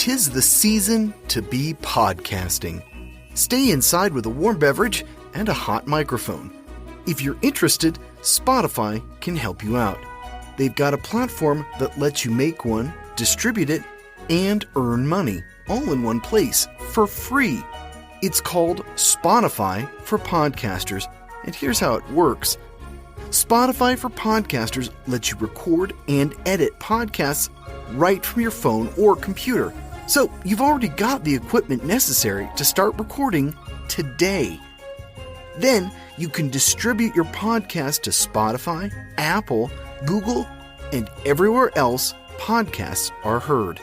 'Tis the season to be podcasting. Stay inside with a warm beverage and a hot microphone. If you're interested, Spotify can help you out. They've got a platform that lets you make one, distribute it, and earn money all in one place for free. It's called Spotify for Podcasters, and here's how it works. Spotify for Podcasters lets you record and edit podcasts right from your phone or computer. So you've already got the equipment necessary to start recording today. Then you can distribute your podcast to Spotify, Apple, Google, and everywhere else podcasts are heard.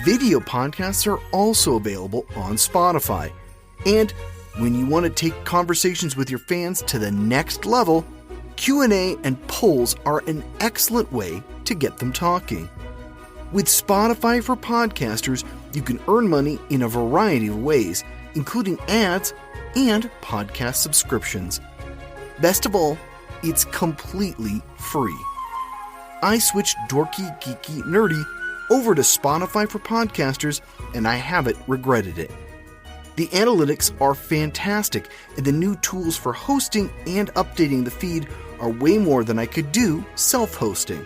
Video podcasts are also available on Spotify. And when you want to take conversations with your fans to the next level, Q&A and polls are an excellent way to get them talking. With Spotify for Podcasters, you can earn money in a variety of ways, including ads and podcast subscriptions. Best of all, it's completely free. I switched Dorky, Geeky, Nerdy over to Spotify for Podcasters, and I haven't regretted it. The analytics are fantastic, and the new tools for hosting and updating the feed are way more than I could do self-hosting.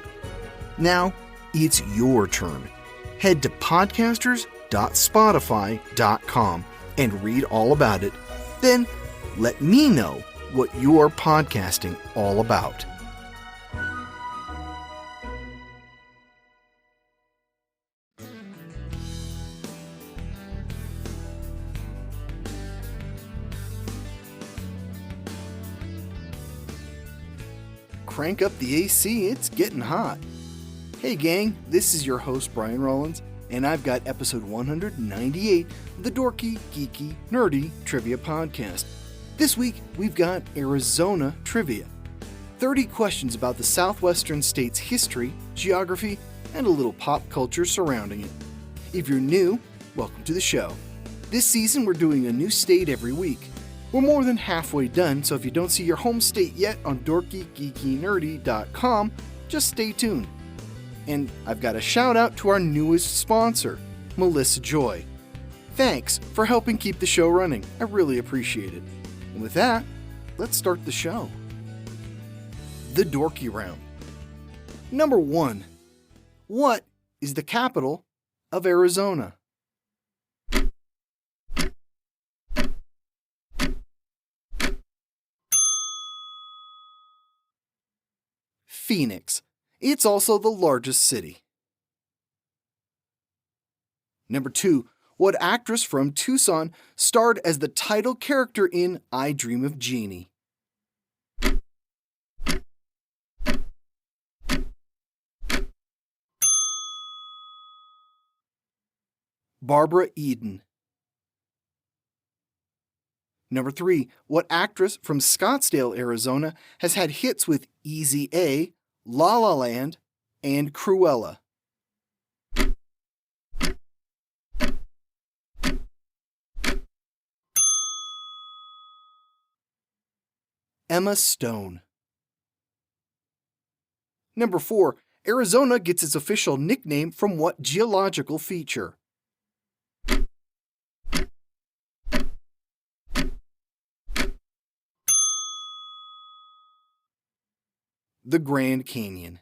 Now, it's your turn. Head to podcasters.spotify.com and read all about it. Then, let me know what you're podcasting all about. Crank up the AC, it's getting hot. Hey gang, this is your host Brian Rollins, and I've got episode 198 of the Dorky, Geeky, Nerdy Trivia Podcast. This week, we've got Arizona Trivia. 30 questions about the southwestern state's history, geography, and a little pop culture surrounding it. If you're new, welcome to the show. This season, we're doing a new state every week. We're more than halfway done, so if you don't see your home state yet on dorkygeekynerdy.com, just stay tuned. And I've got a shout out to our newest sponsor, Melissa Joy. Thanks for helping keep the show running. I really appreciate it. And with that, let's start the show. The Dorky Round. Number 1. What is the capital of Arizona? Phoenix. It's also the largest city. Number 2. What actress from Tucson starred as the title character in I Dream of Jeannie? Barbara Eden. Number 3. What actress from Scottsdale, Arizona has had hits with Easy A, La La Land, and Cruella? Emma Stone. Number 4. Arizona gets its official nickname from what geological feature? The Grand Canyon.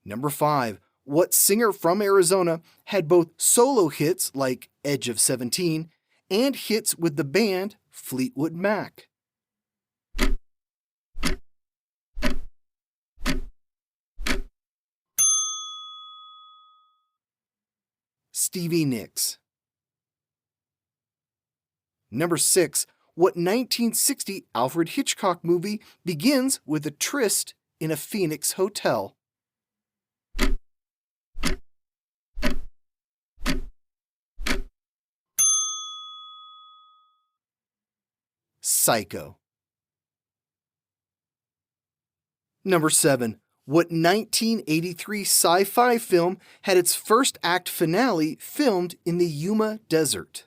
Number 5. What singer from Arizona had both solo hits like Edge of 17 and hits with the band Fleetwood Mac? Stevie Nicks. Number 6. What 1960 Alfred Hitchcock movie begins with a tryst in a Phoenix hotel? Psycho. Number 7. What 1983 sci-fi film had its first act finale filmed in the Yuma Desert?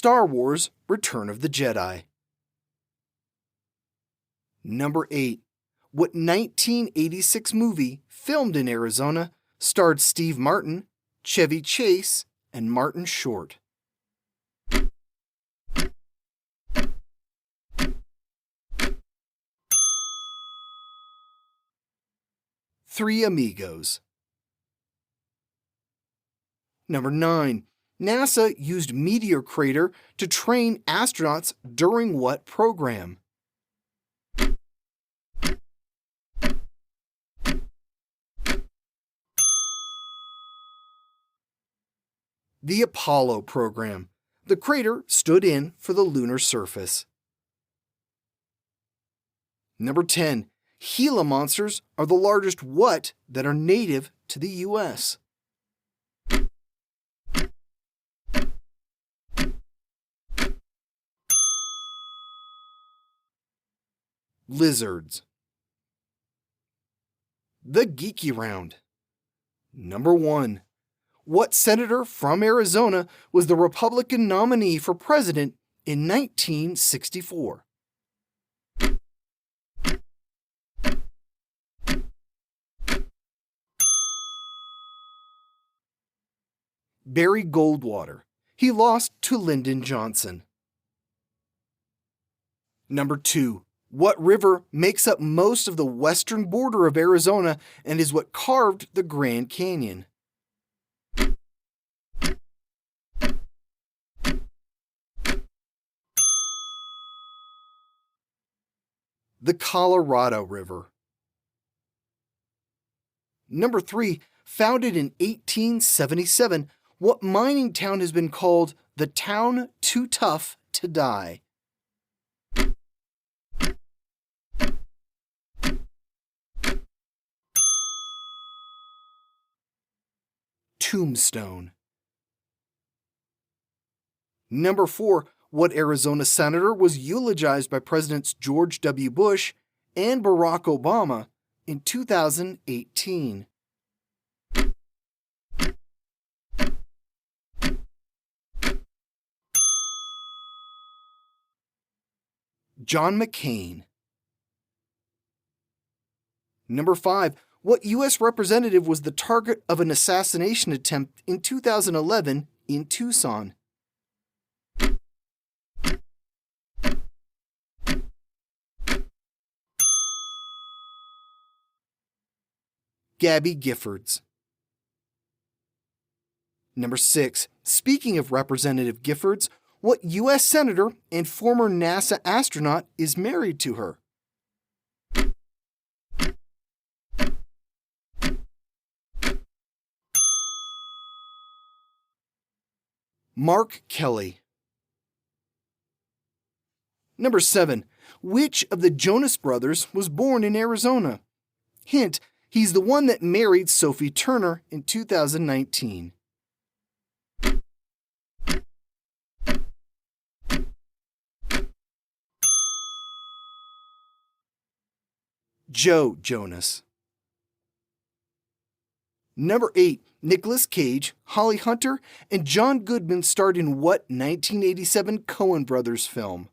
Star Wars: Return of the Jedi. Number 8. What 1986 movie filmed in Arizona starred Steve Martin, Chevy Chase, and Martin Short? Three Amigos. Number 9. NASA used meteor crater to train astronauts during what program? The Apollo program. The crater stood in for the lunar surface. Number 10. Gila monsters are the largest what that are native to the U.S.? Lizards. The Geeky round. Number 1. What senator from Arizona was the Republican nominee for president in 1964? Barry Goldwater. He lost to Lyndon Johnson. Number 2. What river makes up most of the western border of Arizona and is what carved the Grand Canyon? The Colorado River. Number 3. Founded in 1877, what mining town has been called the town too tough to die? Tombstone. Number 4. What Arizona senator was eulogized by Presidents George W. Bush and Barack Obama in 2018? John McCain. Number 5. What U.S. representative was the target of an assassination attempt in 2011 in Tucson? Gabby Giffords. Number 6. Speaking of Representative Giffords, what U.S. senator and former NASA astronaut is married to her? Mark Kelly. Number 7. Which of the Jonas Brothers was born in Arizona? Hint, he's the one that married Sophie Turner in 2019. Joe Jonas. Number 8. Nicolas Cage, Holly Hunter, and John Goodman starred in what 1987 Coen Brothers film?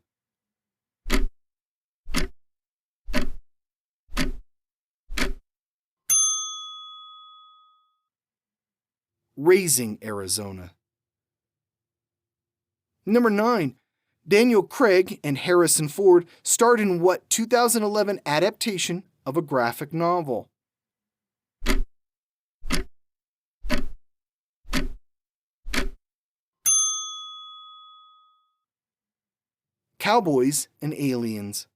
Raising Arizona. Number 9. Daniel Craig and Harrison Ford starred in what 2011 adaptation of a graphic novel? Cowboys and Aliens.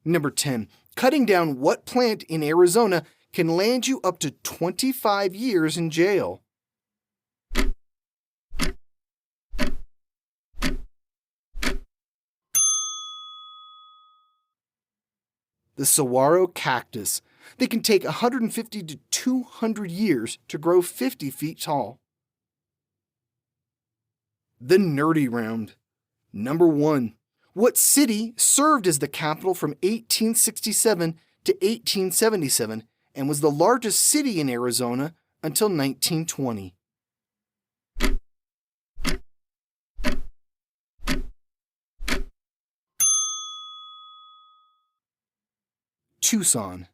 Number 10. Cutting down what plant in Arizona can land you up to 25 years in jail? The saguaro cactus. They can take 150 to 200 years to grow 50 feet tall. The nerdy round. Number 1. What city served as the capital from 1867 to 1877 and was the largest city in Arizona until 1920? Tucson.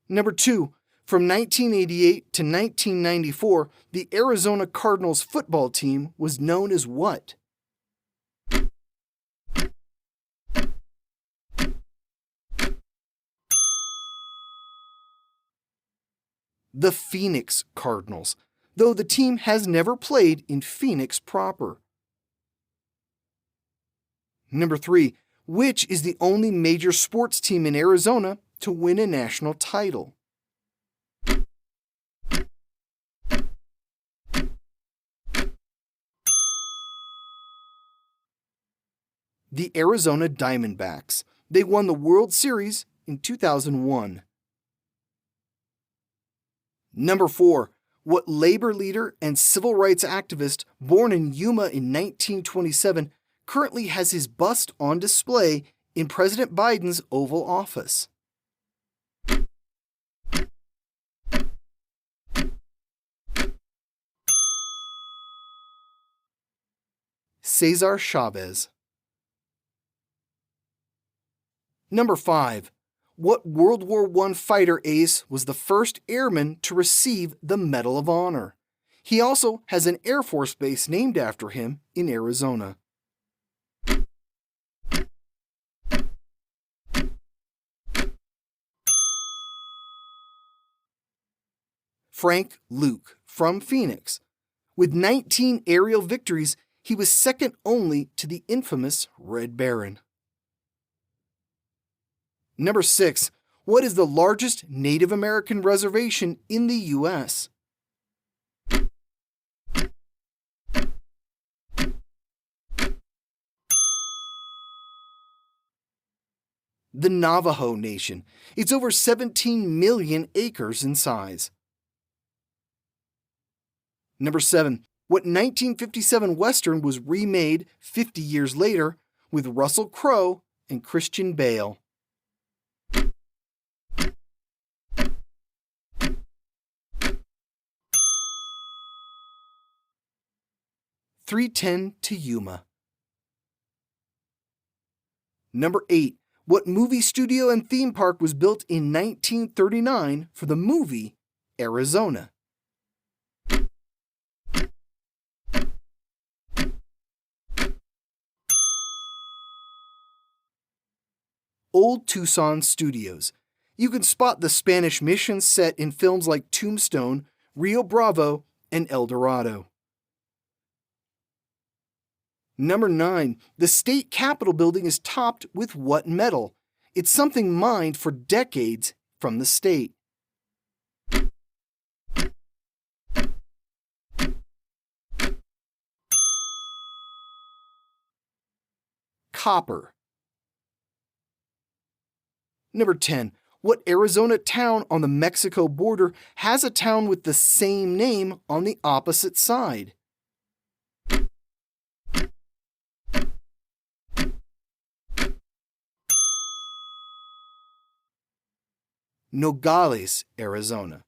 Number 2. From 1988 to 1994, the Arizona Cardinals football team was known as what? The Phoenix Cardinals, though the team has never played in Phoenix proper. Number 3. Which is the only major sports team in Arizona to win a national title? The Arizona Diamondbacks. They won the World Series in 2001. Number 4. What labor leader and civil rights activist born in Yuma in 1927 currently has his bust on display in President Biden's Oval Office? Cesar Chavez. Number 5. What World War I fighter ace was the first airman to receive the Medal of Honor? He also has an Air Force base named after him in Arizona. Frank Luke from Phoenix. With 19 aerial victories, he was second only to the infamous Red Baron. Number 6. What is the largest Native American reservation in the U.S.? The Navajo Nation. It's over 17 million acres in size. Number 7. What 1957 Western was remade 50 years later with Russell Crowe and Christian Bale? "3:10 to Yuma." Number 8. What movie studio and theme park was built in 1939 for the movie Arizona? Old Tucson Studios. You can spot the Spanish Mission set in films like Tombstone, Rio Bravo, and El Dorado. Number 9. The state capitol building is topped with what metal? It's something mined for decades from the state. Copper. Number 10. What Arizona town on the Mexico border has a town with the same name on the opposite side? Nogales, Arizona.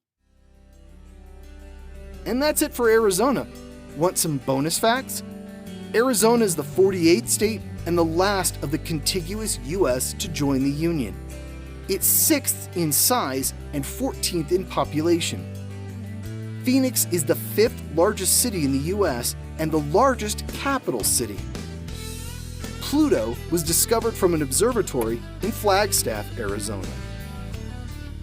And that's it for Arizona. Want some bonus facts? Arizona is the 48th state and the last of the contiguous U.S. to join the Union. It's 6th in size and 14th in population. Phoenix is the 5th largest city in the U.S. and the largest capital city. Pluto was discovered from an observatory in Flagstaff, Arizona.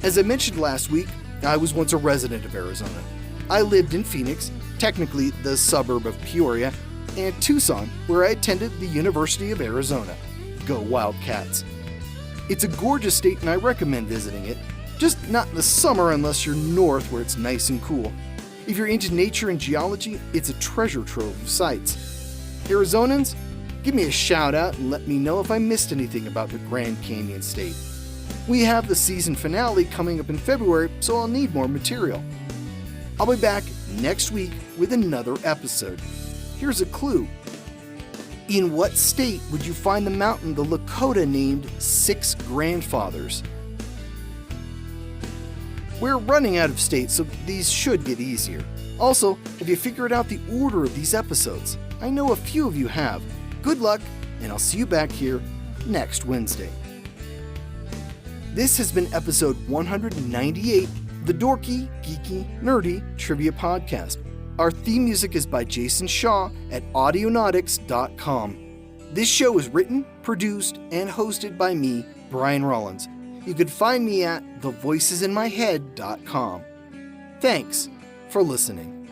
As I mentioned last week, I was once a resident of Arizona. I lived in Phoenix, technically the suburb of Peoria, and Tucson, where I attended the University of Arizona. Go Wildcats! It's a gorgeous state and I recommend visiting it, just not in the summer unless you're north where it's nice and cool. If you're into nature and geology, it's a treasure trove of sights. Arizonans, give me a shout out and let me know if I missed anything about the Grand Canyon State. We have the season finale coming up in February, so I'll need more material. I'll be back next week with another episode. Here's a clue. In what state would you find the mountain the Lakota named Six Grandfathers? We're running out of states, so these should get easier. Also, have you figured out the order of these episodes? I know a few of you have. Good luck, and I'll see you back here next Wednesday. This has been episode 198 of the Dorky, Geeky, Nerdy Trivia Podcast. Our theme music is by Jason Shaw at audionautics.com. This show is written, produced, and hosted by me, Brian Rollins. You can find me at thevoicesinmyhead.com. Thanks for listening.